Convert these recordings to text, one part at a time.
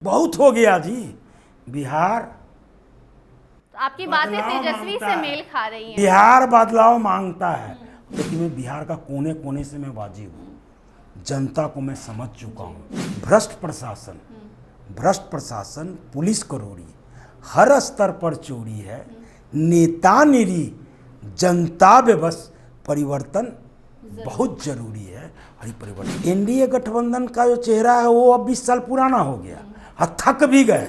बहुत हो गया जी। बिहार तो आपकी बातें तेजस्वी से मेल खा रही हैं। बिहार बदलाव मांगता है, लेकिन मैं बिहार का कोने कोने से मैं वाजिब हूँ। जनता को मैं समझ चुका हूँ। भ्रष्ट प्रशासन, पुलिस करोड़ी, हर स्तर पर चोरी है। नेता निरी, जनता बेबस। परिवर्तन बहुत जरूरी है। और ये परिवर्तन, एनडीए गठबंधन का जो चेहरा है वो अब 20 साल पुराना हो गया और थक भी गए,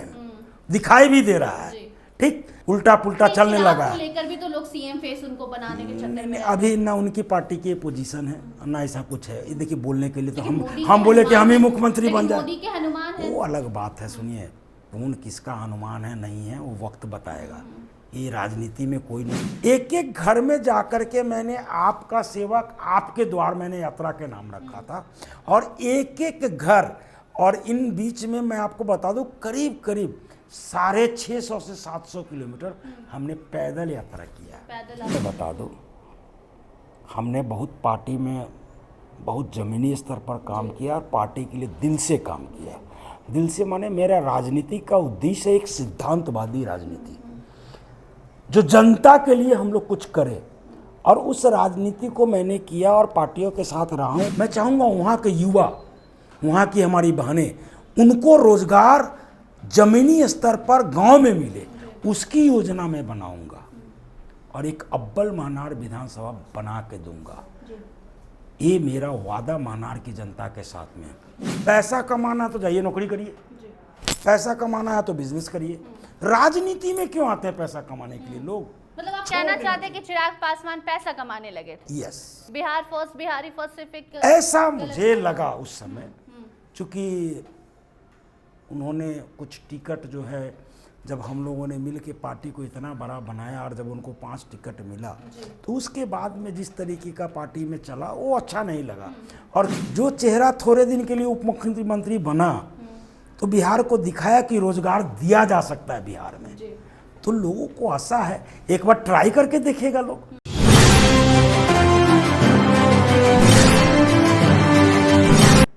दिखाई भी दे रहा है। ठीक, उल्टा पुल्टा चलने लगा है। लेकर भी तो लोग सीएम फेस उनको बनाने के चक्कर में अभी ना उनकी पार्टी की पोजीशन है ना ऐसा कुछ है। ये देखिए, बोलने के लिए तो हम बोले कि हम ही मुख्यमंत्री बन जाए, मोदी के हनुमान है, वो अलग बात है। सुनिए, कौन किसका हनुमान है नहीं है वो वक्त बताएगा। ये राजनीति में कोई नहीं। एक एक घर में जाकर के मैंने आपका सेवक, आपके द्वार मैंने यात्रा के नाम रखा था, और एक एक घर, और इन बीच में मैं आपको बता दूं करीब करीब 650 से 700 किलोमीटर हमने पैदल यात्रा किया। तो बता दो, हमने बहुत पार्टी में बहुत ज़मीनी स्तर पर काम किया और पार्टी के लिए दिल से काम किया। दिल से माने मेरा राजनीति का उद्देश्य है एक सिद्धांतवादी राजनीति, जो जनता के लिए हम लोग कुछ करें, और उस राजनीति को मैंने किया और पार्टियों के साथ रहा हूँ। मैं चाहूँगा वहाँ के युवा, वहाँ की हमारी बहनें, उनको रोजगार जमीनी स्तर पर गांव में मिले, उसकी योजना मैं बनाऊंगा और एक अव्वल मानार विधानसभा बना के दूंगा। ये मेरा वादा मानार की जनता के साथ में। पैसा कमाना तो जाइए नौकरी करिए, पैसा कमाना है तो बिजनेस करिए। राजनीति में क्यों आते हैं पैसा कमाने के लिए लोग? मतलब आप कहना चाहते हैं कि चिराग पासवान पैसा कमाने लगे थे? Yes, Bihar first, Bihari first सिर्फ ऐसा मुझे लगा उस समय, चूंकि उन्होंने कुछ टिकट जो है, जब हम लोगों ने मिल के पार्टी को इतना बड़ा बनाया और जब उनको 5 टिकट मिला, तो उसके बाद में जिस तरीके का पार्टी में चला वो अच्छा नहीं लगा। और जो चेहरा थोड़े दिन के लिए उप मुख्यमंत्री बना, तो बिहार को दिखाया कि रोजगार दिया जा सकता है बिहार में। तो लोगों को आशा है, एक बार ट्राई करके देखेगा लोग।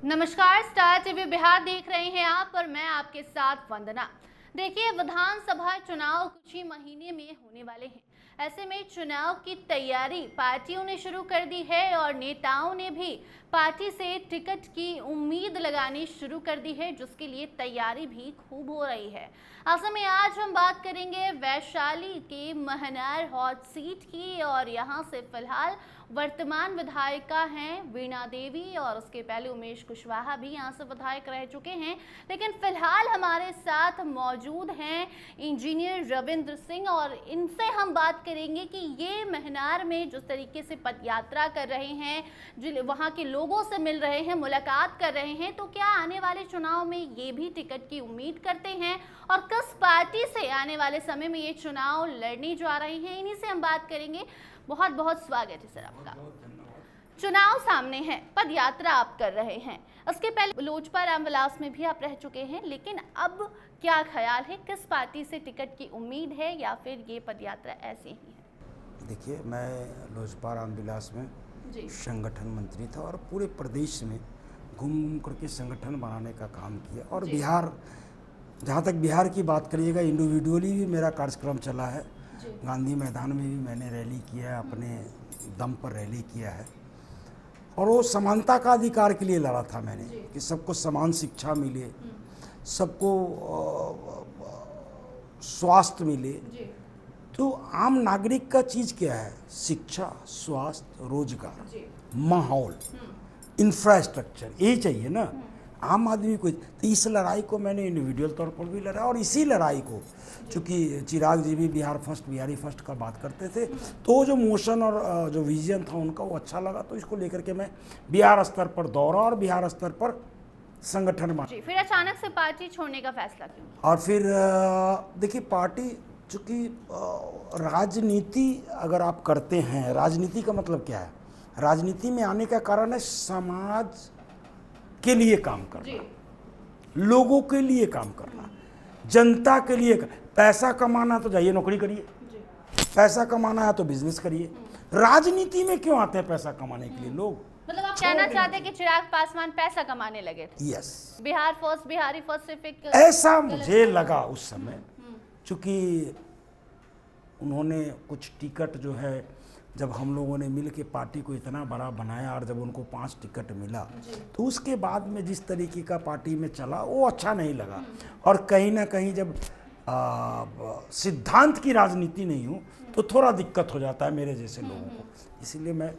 नमस्कार, स्टार टीवी बिहार देख रहे हैं आप, और मैं आपके साथ वंदना। देखिए, विधानसभा चुनाव कुछ ही महीने में होने वाले हैं। ऐसे में चुनाव की तैयारी पार्टियों ने शुरू कर दी है और नेताओं ने भी पार्टी से टिकट की उम्मीद लगानी शुरू कर दी है, जिसके लिए तैयारी भी खूब हो रही है। ऐसे में आज हम बात करेंगे वैशाली के महनार हॉट सीट की, और यहाँ से फिलहाल वर्तमान विधायिका हैं वीणा देवी, और उसके पहले उमेश कुशवाहा भी यहाँ से विधायक रह चुके हैं। लेकिन फिलहाल हमारे साथ मौजूद हैं इंजीनियर रविंद्र सिंह, और इनसे हम बात करेंगे कि ये महनार में जिस तरीके से पदयात्रा कर रहे हैं, जो वहाँ के लोगों से मिल रहे हैं, मुलाकात कर रहे हैं, तो क्या आने वाले चुनाव में ये भी टिकट की उम्मीद करते हैं, और किस पार्टी से आने वाले समय में ये चुनाव लड़ने जा रहे हैं, इन्हीं से हम बात करेंगे। बहुत बहुत स्वागत है सर आपका। चुनाव सामने है, पद यात्रा आप कर रहे हैं, उसके पहले लोजपा रामविलास में भी आप रह चुके हैं, लेकिन अब क्या ख्याल है, किस पार्टी से टिकट की उम्मीद है, या फिर ये पद यात्रा ऐसे ही है? देखिए, मैं लोजपा रामविलास में संगठन मंत्री था और पूरे प्रदेश में घूम करके संगठन बनाने का काम किया। और बिहार, जहाँ तक बिहार की बात करिएगा, इंडिविजुअली भी मेरा कार्यक्रम चला है। गांधी मैदान में भी मैंने रैली किया है, अपने दम पर रैली किया है, और वो समानता का अधिकार के लिए लड़ा था मैंने, कि सबको समान शिक्षा मिले, सबको स्वास्थ्य मिले। तो आम नागरिक का चीज़ क्या है? शिक्षा, स्वास्थ्य, रोजगार, माहौल, इंफ्रास्ट्रक्चर, यही चाहिए ना आम आदमी को। तो इस लड़ाई को मैंने इंडिविजुअल तौर पर भी लड़ा, और इसी लड़ाई को, चूँकि चिराग जी भी बिहार फर्स्ट, बिहारी फर्स्ट का बात करते थे, तो जो मोशन और जो विजन था उनका वो अच्छा लगा, तो इसको लेकर के मैं बिहार स्तर पर दौड़ा और बिहार स्तर पर संगठन बना। फिर अचानक से पार्टी छोड़ने का फैसला क्यों? और फिर देखिए, पार्टी, चूँकि राजनीति अगर आप करते हैं, राजनीति का मतलब क्या है? राजनीति में आने का कारण है समाज के लिए काम करना, लोगों के लिए काम करना, जनता के लिए। पैसा कमाना तो जाइए नौकरी करिए, पैसा कमाना है तो बिजनेस करिए। राजनीति में क्यों आते हैं पैसा कमाने के लिए लोग? मतलब आप कहना चाहते हैं कि चिराग पासवान पैसा कमाने लगे थे? Yes, Bihar first, Bihari first सिर्फ एक ऐसा मुझे लगा उस समय, क्योंकि उन्होंने कुछ टिकट जो है, जब हम लोगों ने मिल के पार्टी को इतना बड़ा बनाया और जब उनको 5 टिकट मिला तो उसके बाद में जिस तरीके का पार्टी में चला वो अच्छा नहीं लगा। और कहीं ना कहीं जब सिद्धांत की राजनीति नहीं हो तो थोड़ा दिक्कत हो जाता है मेरे जैसे लोगों को, इसलिए मैं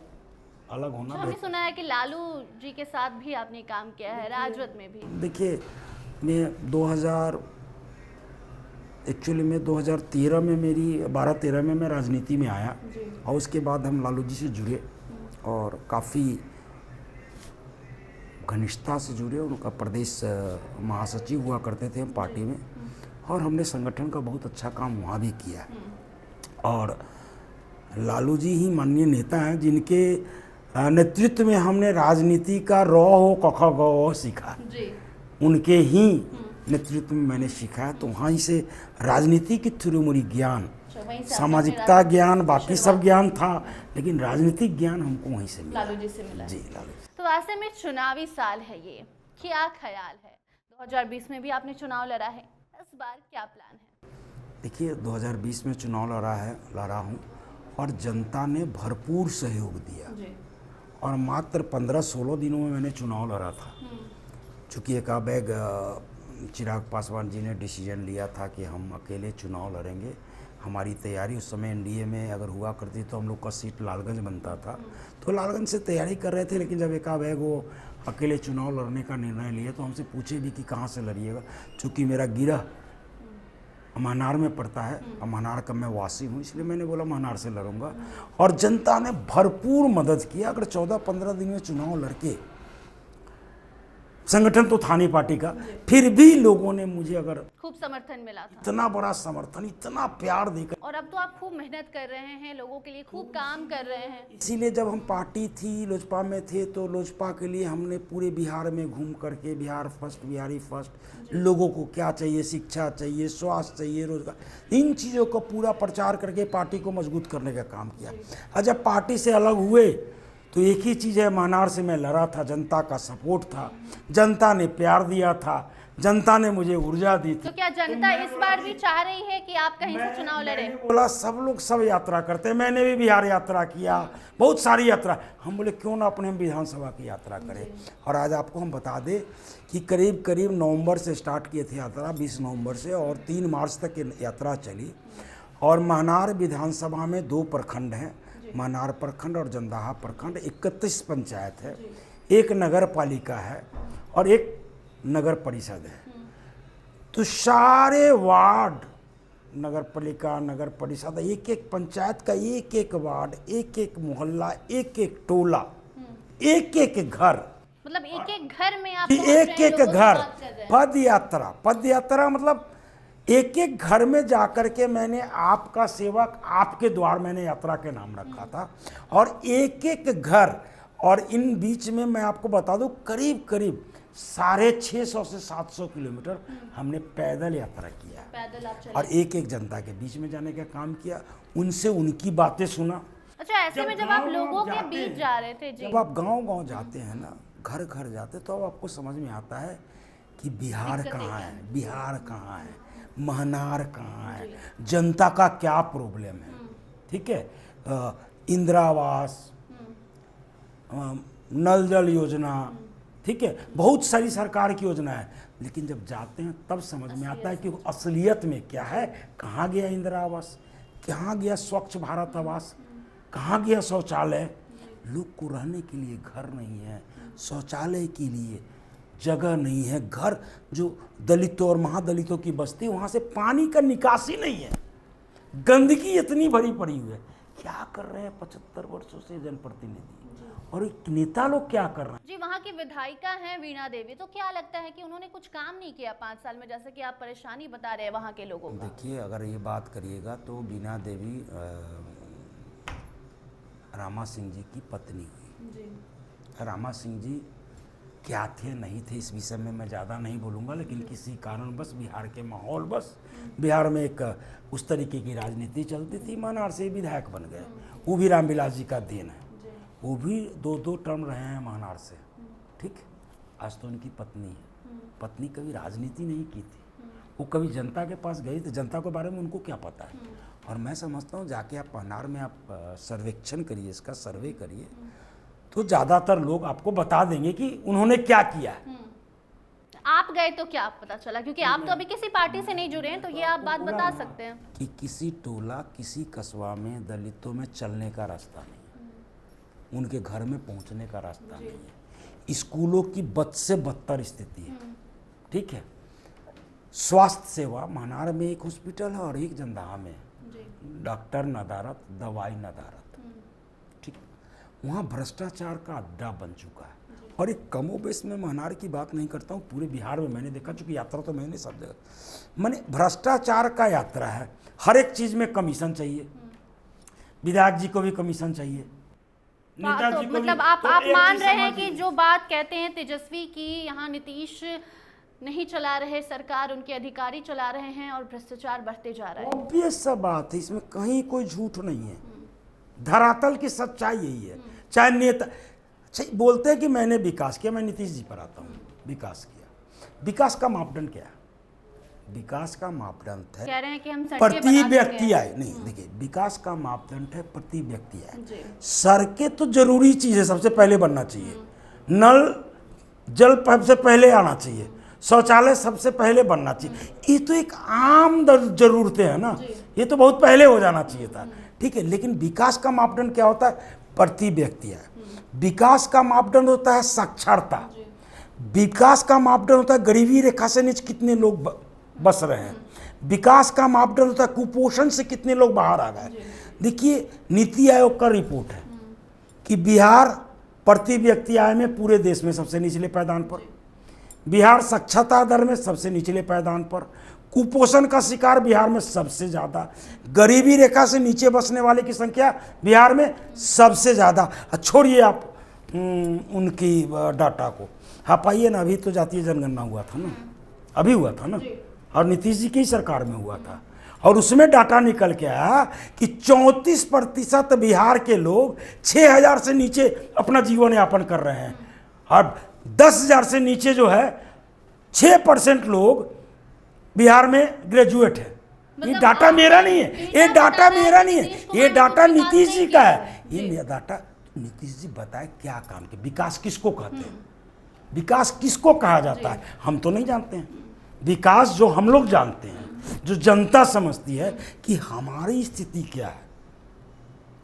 अलग होना। हमने सुना है कि लालू जी के साथ भी आपने काम किया है, राजद में भी। देखिए, मैं एक्चुअली में 2013 में 12-13 में मैं राजनीति में आया और उसके बाद हम लालू जी से जुड़े और काफ़ी घनिष्ठता से जुड़े। उनका प्रदेश महासचिव हुआ करते थे हम पार्टी में, और हमने संगठन का बहुत अच्छा काम वहाँ भी किया। और लालू जी ही माननीय नेता हैं जिनके नेतृत्व में हमने राजनीति का र हो क ख ग घ सीखा, उनके ही नेतृत्व में मैंने सीखा है। तो वहीं से राजनीति की थ्योरी ज्ञान, सामाजिकता ज्ञान, बाकी सब ज्ञान था, लेकिन राजनीतिक ज्ञान हमको वहीं से मिला, लालू जी से मिला। जी, लालू जी। तो ऐसे में चुनावी साल है ये, क्या ख्याल है? 2020 में भी आपने चुनाव लड़ा है, इस बार क्या प्लान है? देखिए, 2020 में चुनाव लड़ा हूँ और जनता ने भरपूर सहयोग दिया और मात्र 15-16 दिनों में मैंने चुनाव लड़ा था। चूँकि एकाबैग चिराग पासवान जी ने डिसीजन लिया था कि हम अकेले चुनाव लड़ेंगे। हमारी तैयारी उस समय एनडीए में अगर हुआ करती तो हम लोग का सीट लालगंज बनता था, तो लालगंज से तैयारी कर रहे थे। लेकिन जब एकाबैग वो अकेले चुनाव लड़ने का निर्णय लिए तो हमसे पूछे भी कि कहाँ से लड़िएगा। चूँकि मेरा गिरह महनार में पड़ता है और महनार का मैं वासी हूँ, इसलिए मैंने बोला महनार से लड़ूंगा। और जनता ने भरपूर मदद किया। अगर 14-15 दिन में चुनाव लड़के, संगठन तो था नहीं पार्टी का, फिर भी लोगों ने मुझे अगर खूब समर्थन मिला था, इतना बड़ा समर्थन, इतना प्यार देकर। और अब तो आप खूब मेहनत कर रहे हैं, लोगों के लिए खूब काम कर रहे हैं। इसीलिए जब हम पार्टी थी, लोजपा में थे, तो लोजपा के लिए हमने पूरे बिहार में घूम करके बिहार फर्स्ट, बिहारी फर्स्ट, लोगों को क्या चाहिए, शिक्षा चाहिए, स्वास्थ्य चाहिए, रोजगार, इन चीज़ों को पूरा प्रचार करके पार्टी को मजबूत करने का काम किया। और जब पार्टी से अलग हुए तो एक ही चीज़ है, महनार से मैं लड़ा था, जनता का सपोर्ट था, जनता ने प्यार दिया था, जनता ने मुझे ऊर्जा दी थी। तो क्या जनता इस बार भी चाह रही है कि आप कहीं से चुनाव लड़ें? बोला सब लोग सब यात्रा करते हैं, मैंने भी बिहार यात्रा किया, बहुत सारी यात्रा। हम बोले क्यों ना अपने विधानसभा की यात्रा करें। और आज आपको हम बता दें कि करीब करीब नवंबर से स्टार्ट किए थे यात्रा, 20 नवंबर से, और 3 मार्च तक ये यात्रा चली। और महनार विधानसभा में 2 प्रखंड हैं, महनार प्रखंड और जंदाहा प्रखंड। 31 पंचायत है, 1 नगर पालिका है और 1 नगर परिषद है। तो सारे वार्ड, नगर पालिका, नगर परिषद, 1-1 पंचायत का 1-1 वार्ड, 1-1 मोहल्ला, 1-1 टोला, 1-1 घर, मतलब एक घर में आप 1-1 घर। पद यात्रा मतलब 1-1 घर में जाकर के मैंने आपका सेवक, आपके द्वार, मैंने यात्रा के नाम रखा था। और 1-1 घर, और इन बीच में मैं आपको बता दूं करीब करीब 650 से 700 किलोमीटर हमने पैदल यात्रा किया। पैदल आप चले? और 1-1 जनता के बीच में जाने का काम किया, उनसे उनकी बातें सुना। अच्छा, ऐसे में जब आप लोगों के बीच जा रहे थे, जब आप गांव जाते हैं ना, घर घर जाते, तो अब आपको समझ में आता है कि बिहार कहाँ है, बिहार कहाँ है, महनार कहाँ है, जनता का क्या प्रॉब्लम है। ठीक है, इंदिरा आवास, नल जल योजना, ठीक है, बहुत सारी सरकार की योजना है। लेकिन जब जाते हैं तब समझ में आता है कि असलियत में क्या है। कहाँ गया इंदिरा आवास, कहाँ गया स्वच्छ भारत आवास, कहाँ गया शौचालय। लोग को रहने के लिए घर नहीं है, शौचालय के लिए जगह नहीं है। घर जो दलितों और महादलितों की बस्ती, वहाँ से पानी का निकासी नहीं है, गंदगी इतनी भरी पड़ी हुई है। क्या कर रहे हैं 75 वर्षों से जनप्रतिनिधि, और एक नेता लोग क्या कर रहे हैं। जी, वहाँ की विधायिका हैं वीणा देवी, तो क्या लगता है कि उन्होंने कुछ काम नहीं किया 5 साल में, जैसे कि आप परेशानी बता रहे हैं वहाँ के लोगों को? देखिए, अगर ये बात करिएगा तो वीणा देवी रामा सिंह जी की पत्नी हुई। रामा सिंह जी क्या थे नहीं थे इस विषय में मैं ज़्यादा नहीं बोलूँगा, लेकिन किसी कारण बस बिहार के माहौल, बस बिहार में एक उस तरीके की राजनीति चलती थी, महनार से विधायक बन गए। वो भी रामविलास जी का देन है, वो भी 2-2 टर्म रहे हैं महानार से, ठीक। आज तो उनकी पत्नी है। पत्नी कभी राजनीति नहीं की थी, वो कभी जनता के पास गई तो जनता के बारे में उनको क्या पता है। और मैं समझता हूँ जाके आप महानार में आप सर्वेक्षण करिए, इसका सर्वे करिए, तो ज़्यादातर लोग आपको बता देंगे कि उन्होंने क्या किया है। आप गए तो क्या पता चला, क्योंकि आप तो अभी किसी पार्टी से नहीं जुड़े हैं, तो ये आप बात बता सकते हैं कि किसी टोला किसी कस्बा में दलितों में चलने का रास्ता नहीं है, उनके घर में पहुंचने का रास्ता नहीं है, स्कूलों की बद से बदतर स्थिति है, ठीक है। स्वास्थ्य सेवा महानार में एक हॉस्पिटल है और एक जंदाहा में, डॉक्टर नदारत, दवाई नदारत, ठीक। वहाँ भ्रष्टाचार का अड्डा बन चुका है। और एक कमोबेश में महानार की बात नहीं करता हूँ, पूरे बिहार में मैंने देखा, चूँकि यात्रा तो मैंने सब जगह, मैंने भ्रष्टाचार का यात्रा है। हर एक चीज़ में कमीशन चाहिए, विधायक जी को भी कमीशन चाहिए, नेताजी को मतलब भी। आप एक मान चीज़ रहे हैं समझिए। कि जो बात कहते हैं तेजस्वी की, यहाँ नीतीश नहीं चला रहे सरकार, उनके अधिकारी चला रहे हैं और भ्रष्टाचार बढ़ते जा रहा है। ऑब्वियस सा बात है, इसमें कहीं कोई झूठ नहीं है, धरातल की सच्चाई यही है। चाहे नेता बोलते हैं कि मैंने विकास किया, मैं नीतीश जी पर आता हूँ, विकास किया। विकास का मापदंड क्या है? विकास का मापदंड है कह रहे हैं कि हम सड़कें प्रति बना व्यक्ति चुके हैं। आए, नहीं देखिए, विकास का मापदंड है प्रति व्यक्ति आए। जी। सड़कें तो जरूरी चीज़ है, सबसे पहले बनना चाहिए, नल जल सबसे पहले आना चाहिए, शौचालय सबसे पहले बनना चाहिए। ये तो एक आम जरूरतें हैं ना, ये तो बहुत पहले हो जाना चाहिए था, ठीक है। लेकिन विकास का मापदंड क्या होता है? प्रति व्यक्ति आए। विकास का मापदंड होता है साक्षरता, विकास का मापदंड होता है गरीबी रेखा से नीचे कितने लोग बस रहे हैं, विकास का मापदंड होता है कुपोषण से कितने लोग बाहर आ गए। देखिए, नीति आयोग का रिपोर्ट है कि बिहार प्रति व्यक्ति आय में पूरे देश में सबसे निचले पायदान पर, बिहार साक्षरता दर में सबसे निचले पायदान पर, कुपोषण का शिकार बिहार में सबसे ज़्यादा, गरीबी रेखा से नीचे बसने वाले की संख्या बिहार में सबसे ज़्यादा। छोड़िए आप उनकी डाटा को, हाँ पाइए ना, अभी तो जातीय जनगणना हुआ था ना, अभी हुआ था ना, और नीतीश जी की ही सरकार में हुआ था, और उसमें डाटा निकल के आया कि 34% बिहार के लोग 6,000 से नीचे अपना जीवन यापन कर रहे हैं, और 10,000 से नीचे जो है 6% लोग बिहार में ग्रेजुएट है। ये डाटा मेरा नहीं है, ये डाटा मेरा नहीं है, ये डाटा नीतीश जी का है। ये डाटा नीतीश जी बताए क्या काम के, विकास किसको कहते हैं, विकास किसको कहा जाता है, हम तो नहीं जानते हैं। विकास जो हम लोग जानते हैं, जो जनता समझती है कि हमारी स्थिति क्या है,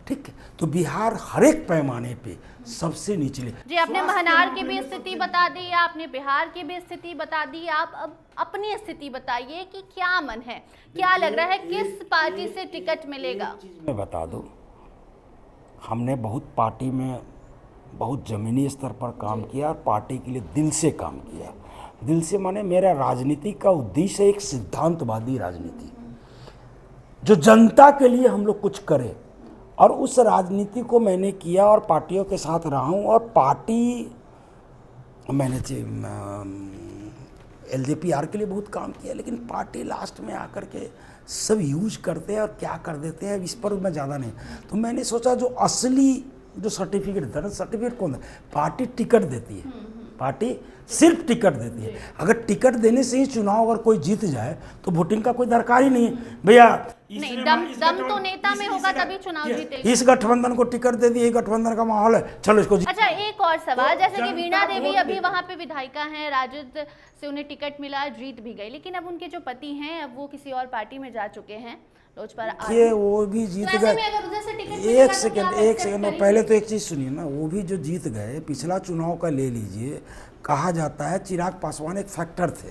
ठीक है। तो बिहार हर एक पैमाने पे सबसे निचले। जी, आपने महानार की भी स्थिति बता दी, आपने बिहार की भी स्थिति बता दी, आप अब अपनी स्थिति बताइए कि क्या मन है, क्या लग रहा है, किस पार्टी से टिकट मिलेगा? मैं बता दूं, हमने बहुत पार्टी में बहुत ज़मीनी स्तर पर काम किया और पार्टी के लिए दिल से काम किया। दिल से माने मेरा राजनीति का उद्देश्य है एक सिद्धांतवादी राजनीति, जो जनता के लिए हम लोग कुछ करें, और उस राजनीति को मैंने किया और पार्टियों के साथ रहा हूँ। और पार्टी मैंने LJPR के लिए बहुत काम किया, लेकिन पार्टी लास्ट में आकर के सब यूज करते हैं और क्या कर देते हैं, इस पर मैं ज़्यादा नहीं। तो मैंने सोचा जो असली जो सर्टिफिकेट देता है, सर्टिफिकेट कौन है? पार्टी टिकट देती है, पार्टी सिर्फ टिकट देती है। अगर टिकट देने से ही चुनाव अगर कोई जीत जाए तो वोटिंग का कोई दरकार ही नहीं है भैया। नहीं, दम तो नेता में होगा तभी चुनाव जीतेगा। इस गठबंधन को टिकट दे दिए, गठबंधन का माहौल है, चलो इसको। अच्छा, एक और सवाल, जैसे कि वीणा देवी अभी वहाँ पे विधायिका हैं, राजद से उन्हें टिकट मिला, जीत भी गई, लेकिन अब उनके जो पति हैं अब वो किसी और पार्टी में जा चुके हैं, ये वो भी जीत गए। एक सेकंड पहले तो एक चीज़ सुनिए ना, वो भी जो जीत गए, पिछला चुनाव का ले लीजिए, कहा जाता है चिराग पासवान एक फैक्टर थे,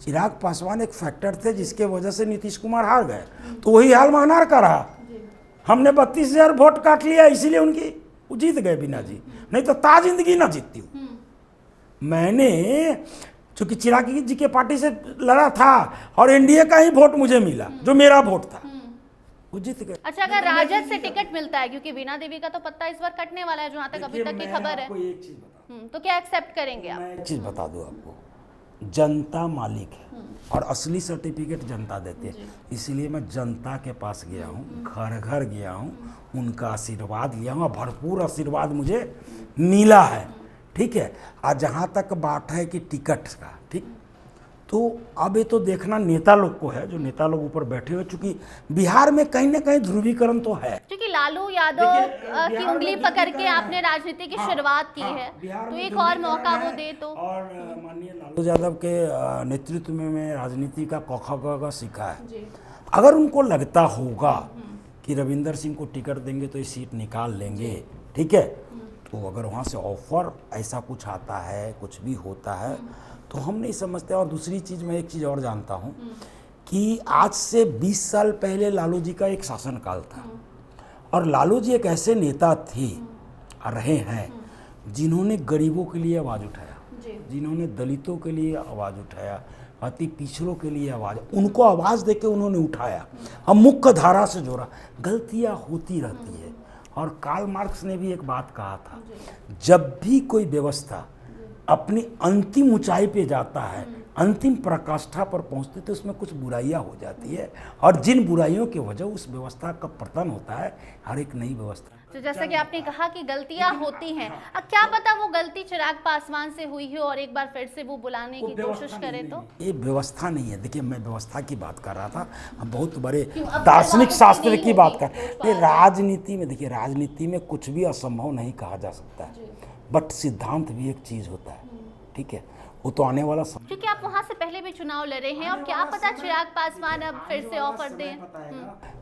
चिराग पासवान एक फैक्टर थे जिसके वजह से नीतीश कुमार हार गए। तो वही हाल महानार का रहा, हमने 32,000 वोट काट लिया, इसीलिए उनकी वो जीत गए बिना जी, नहीं तो ताजिंदगी ना जीतती हूँ। मैंने चूंकि चिराग जी के पार्टी से लड़ा था और एनडीए का ही वोट मुझे मिला, जो मेरा वोट था, वो जीत गए। अच्छा, अगर राजद से टिकट मिलता है, क्योंकि वीणा देवी का तो पत्ता इस बार कटने वाला है, जहाँ तक अभी तक की खबर है, एक चीज बता, तो क्या एक्सेप्ट करेंगे आप? मैं एक चीज बता दूं आपको, जनता मालिक है और असली सर्टिफिकेट जनता देती है। इसलिए मैं जनता के पास गया हूँ, घर घर गया हूँ, उनका आशीर्वाद लिया हूँ और भरपूर आशीर्वाद मुझे मिला है। ठीक है। और जहाँ तक बात है कि टिकट का, ठीक, तो अब ये तो देखना नेता लोग को है, जो नेता लोग ऊपर बैठे हुए, चूंकि बिहार में कहीं ना कहीं ध्रुवीकरण तो है, क्योंकि लालू यादव की उंगली पकड़ के आपने राजनीति की शुरुआत की है, तो एक और मौका वो दे तो। और माननीय लालू यादव के नेतृत्व में राजनीति का क सीखा है। अगर उनको लगता होगा कि रविंदर सिंह को टिकट देंगे तो ये सीट निकाल लेंगे, ठीक है, तो अगर वहाँ से ऑफर ऐसा कुछ आता है, कुछ भी होता है, तो हम नहीं समझते। और दूसरी चीज़, मैं एक चीज़ और जानता हूँ कि आज से 20 साल पहले लालू जी का एक शासनकाल था और लालू जी एक ऐसे नेता थे, रहे हैं, जिन्होंने गरीबों के लिए आवाज़ उठाया, जिन्होंने दलितों के लिए आवाज़ उठाया, अति पिछड़ों के लिए आवाज़, उनको आवाज़ देके उन्होंने उठाया, हम मुख्य धारा से जोड़ा। गलतियाँ होती रहती है और कार्ल मार्क्स ने भी एक बात कहा था, जब भी कोई व्यवस्था अपनी अंतिम ऊंचाई पे जाता है, अंतिम पराकाष्ठा पर पहुंचते, तो उसमें कुछ बुराइयां हो जाती है और जिन बुराइयों की वजह उस व्यवस्था का पतन होता है, हर एक नई व्यवस्था। तो जैसा कि आपने कहा कि गलतियां होती हैं, अब क्या पता वो गलती चिराग पासवान से हुई हो और एक बार फिर से वो बुलाने की कोशिश करें तो। ये व्यवस्था नहीं है। देखिए, मैं व्यवस्था की बात कर रहा था, हम बहुत बड़े दार्शनिक शास्त्र की बात कर। राजनीति में देखिए, राजनीति में कुछ भी असंभव नहीं कहा जा सकता है, बट सिद्धांत भी एक चीज होता है, ठीक है, वो तो आने वाला समय। क्योंकि आप वहां से पहले भी चुनाव लड़े हैं और क्या पता चिराग पासवान अब फिर से ऑफर दें।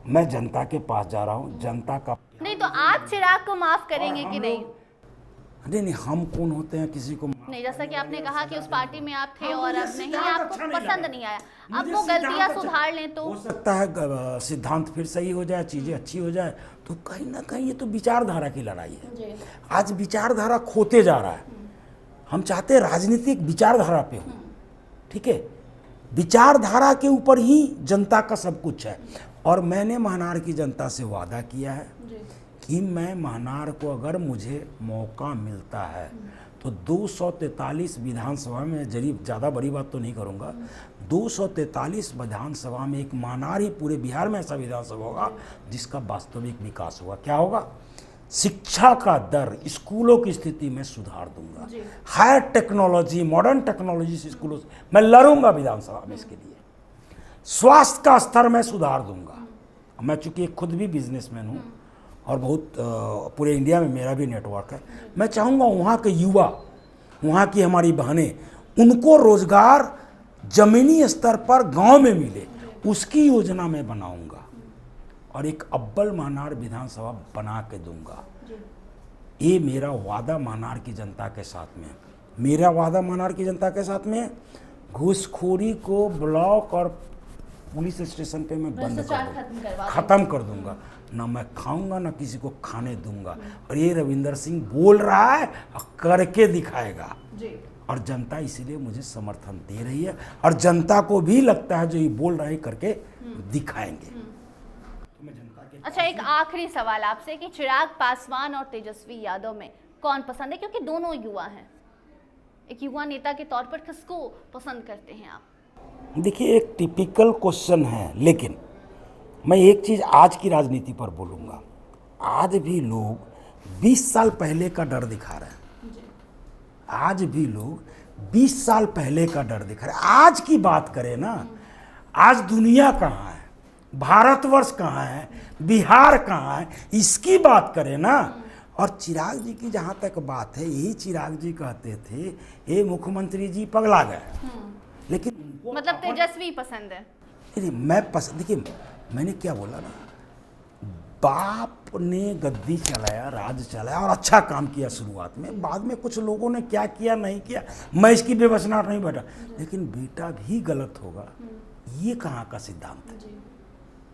मैं जनता के पास जा रहा हूँ, जनता का नहीं तो आप चिराग को माफ करेंगे कि नहीं? नहीं, हम कौन होते हैं किसी को नहीं, जैसा कि आपने कहा कि उस पार्टी में आप थे और अब नहीं, आपको पसंद नहीं आया, अब वो गलतियां सुधार लें तो हो सकता है सिद्धांत फिर सही हो जाए, चीजें अच्छी हो जाए, तो कहीं ना कहीं ये तो विचारधारा की लड़ाई है। आज विचारधारा खोते जा रहा है, हम चाहते हैं राजनीति एक विचारधारा पे हो, ठीक है, विचारधारा के ऊपर ही जनता का सब कुछ है। और मैंने महनार की जनता से वादा किया है कि मैं महनार को, अगर मुझे मौका मिलता है तो 243 विधानसभा में, जरीब ज़्यादा बड़ी बात तो नहीं करूँगा, 243 विधानसभा में एक महनार ही पूरे बिहार में ऐसा विधानसभा होगा जिसका वास्तविक विकास होगा। क्या होगा? शिक्षा का दर, स्कूलों की स्थिति में सुधार दूंगा, हायर टेक्नोलॉजी, मॉडर्न टेक्नोलॉजी से स्कूलों से मैं लड़ूंगा विधानसभा में, इसके लिए स्वास्थ्य का स्तर में सुधार दूंगा। मैं चूंकि खुद भी बिजनेसमैन हूँ और बहुत पूरे इंडिया में मेरा भी नेटवर्क है, मैं चाहूँगा वहाँ के युवा, वहाँ की हमारी बहनें, उनको रोजगार जमीनी स्तर पर गांव में मिले, उसकी योजना मैं बनाऊंगा और एक अव्वल महनार विधानसभा बना के दूंगा। ये मेरा वादा महनार की जनता के साथ में, मेरा वादा महनार की जनता के साथ में। घूसखोरी को ब्लॉक और पुलिस स्टेशन पे मैं बंद कर दूंगा, खत्म कर दूंगा, ना मैं खाऊंगा ना किसी को खाने दूंगा। और ये रविंदर सिंह बोल रहा है और करके दिखाएगा और जनता इसीलिए मुझे समर्थन दे रही है और जनता को भी लगता है जो ये बोल रहा है करके दिखाएंगे। अच्छा, एक आखिरी सवाल आपसे कि चिराग पासवान और तेजस्वी यादव में कौन पसंद है, क्योंकि दोनों युवा हैं, एक युवा नेता के तौर पर किसको पसंद करते हैं आप? देखिए, एक टिपिकल क्वेश्चन है, लेकिन मैं एक चीज़ आज की राजनीति पर बोलूँगा, आज भी लोग 20 साल पहले का डर दिखा रहे हैं, आज भी लोग 20 साल पहले का डर दिखा रहे हैं। आज की बात करें ना, आज दुनिया कहाँ है, भारतवर्ष कहाँ है, बिहार कहाँ है, इसकी बात करें ना। और चिराग जी की जहाँ तक बात है, यही चिराग जी कहते थे ये मुख्यमंत्री जी पगला गए, लेकिन मतलब तेजस्वी पसंद है? नहीं, मैं पसंद, देखिए मैंने क्या बोला ना, बाप ने गद्दी चलाया, राज चलाया और अच्छा काम किया शुरुआत में, बाद में कुछ लोगों ने क्या किया नहीं किया मैं इसकी विवेचना नहीं बैठा, लेकिन बेटा भी गलत होगा, ये कहाँ का सिद्धांत है?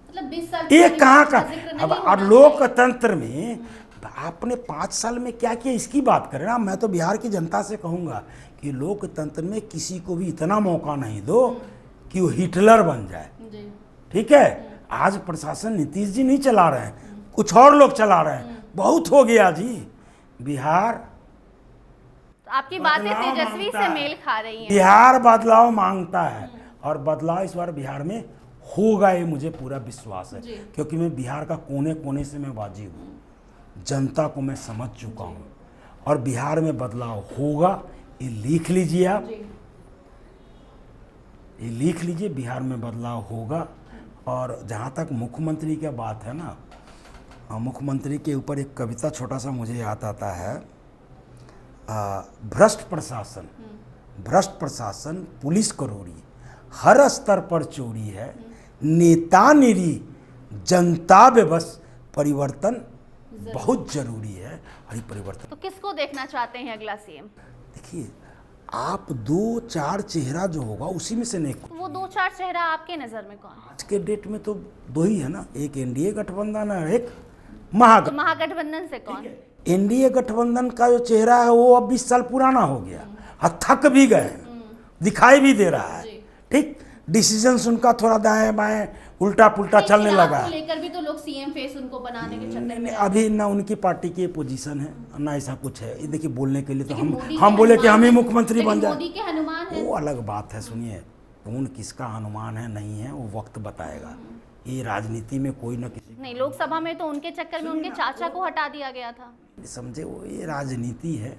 मतलब 20 साल ये कहाँ का? अब और लोकतंत्र में आपने 5 साल में क्या किया इसकी बात करें ना। मैं तो बिहार की जनता से कहूँगा कि लोकतंत्र में किसी को भी इतना मौका नहीं दो कि वो हिटलर बन जाए, ठीक है। आज प्रशासन नीतीश जी नहीं चला रहे हैं, कुछ और लोग चला रहे हैं, बहुत हो गया जी। बिहार तो आपकी बातें बदलाव तेजस्वी मांगता से है। मेल खा रही हैं। बिहार बदलाव मांगता है और बदलाव इस बार बिहार में होगा, ये मुझे पूरा विश्वास है, क्योंकि मैं बिहार का कोने कोने से मैं बाजी हूँ, जनता को मैं समझ चुका हूँ और बिहार में बदलाव होगा। ये लिख लीजिए आप, ये लिख लीजिए, बिहार में बदलाव होगा। और जहाँ तक मुख्यमंत्री की बात है ना, मुख्यमंत्री के ऊपर एक कविता छोटा सा मुझे याद आता है, भ्रष्ट प्रशासन, भ्रष्ट प्रशासन, पुलिस करोड़ी, हर स्तर पर चोरी है, नेता निरी, जनता बेबस, परिवर्तन बहुत जरूरी है। और ये परिवर्तन तो किसको देखना चाहते हैं अगला सीएम? देखिए, आप 2-4 चेहरा जो होगा उसी में से नहीं। वो 2-4 चेहरा आपके नजर में कौन है? आज के डेट में तो 2 ही है ना, एक एनडीए गठबंधन है, एक तो महागठबंधन। से कौन? एनडीए गठबंधन का जो चेहरा है वो अब 20 साल पुराना हो गया और थक भी गए, दिखाई भी दे रहा है। ठीक, डिसीजन उनका थोड़ा दाएं बाएं उल्टा पुल्टा चलने लगा है। लेकर भी तो लोग सीएम फेस उनको बनाने के चक्कर में। अभी ना उनकी पार्टी की पोजीशन है ना ऐसा कुछ है। ये देखिए, बोलने के लिए तो हम बोले कि हम ही मुख्यमंत्री बन जाए, मोदी के हनुमान है, वो अलग बात है। सुनिए, कौन किसका हनुमान है नहीं है वो वक्त बताएगा। ये राजनीति में कोई ना किसी नहीं, लोकसभा में तो उनके चक्कर में उनके चाचा को हटा दिया गया था। समझे, वो ये राजनीति है।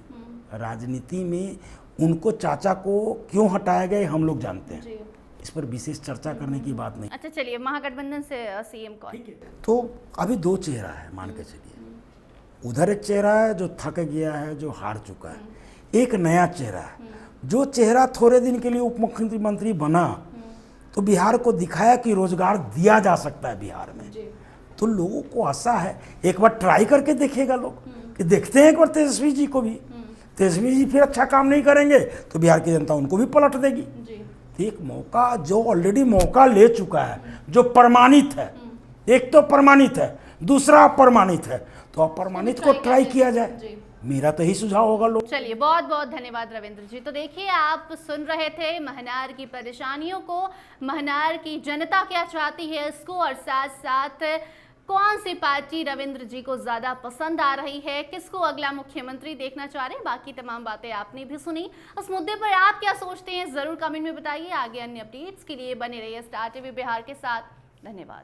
राजनीति में उनको चाचा को क्यों हटाया गया हम लोग जानते हैं, इस पर विशेष चर्चा करने की बात नहीं। अच्छा चलिए, महागठबंधन से सीएम कौन? तो अभी 2 चेहरा है, मान के चलिए। उधर एक चेहरा है जो थक गया है, जो हार चुका है, एक नया चेहरा है। जो चेहरा थोड़े दिन के लिए उप मुख्यमंत्री बना तो बिहार को दिखाया कि रोजगार दिया जा सकता है बिहार में, तो लोगों को आशा है। एक बार ट्राई करके देखेगा लोग कि देखते हैं एक बार तेजस्वी जी को भी, तेजस्वी जी फिर अच्छा काम नहीं करेंगे तो बिहार की जनता उनको भी पलट देगी। एक मौका जो ऑलरेडी मौका ले चुका है, जो प्रमाणित है, एक तो प्रमाणित है, दूसरा अप्रमाणित है, तो अप्रमाणित को ट्राई किया जाए, मेरा तो यही सुझाव होगा लोग। चलिए, बहुत बहुत धन्यवाद रविंद्र जी। तो देखिए, आप सुन रहे थे महनार की परेशानियों को, महनार की जनता क्या चाहती है इसको, और साथ साथ कौन सी पार्टी रविंद्र जी को ज्यादा पसंद आ रही है, किसको अगला मुख्यमंत्री देखना चाह रहे हैं। बाकी तमाम बातें आपने भी सुनी। उस मुद्दे पर आप क्या सोचते हैं जरूर कमेंट में बताइए। आगे अन्य अपडेट्स के लिए बने रहिए स्टार टीवी बिहार के साथ। धन्यवाद।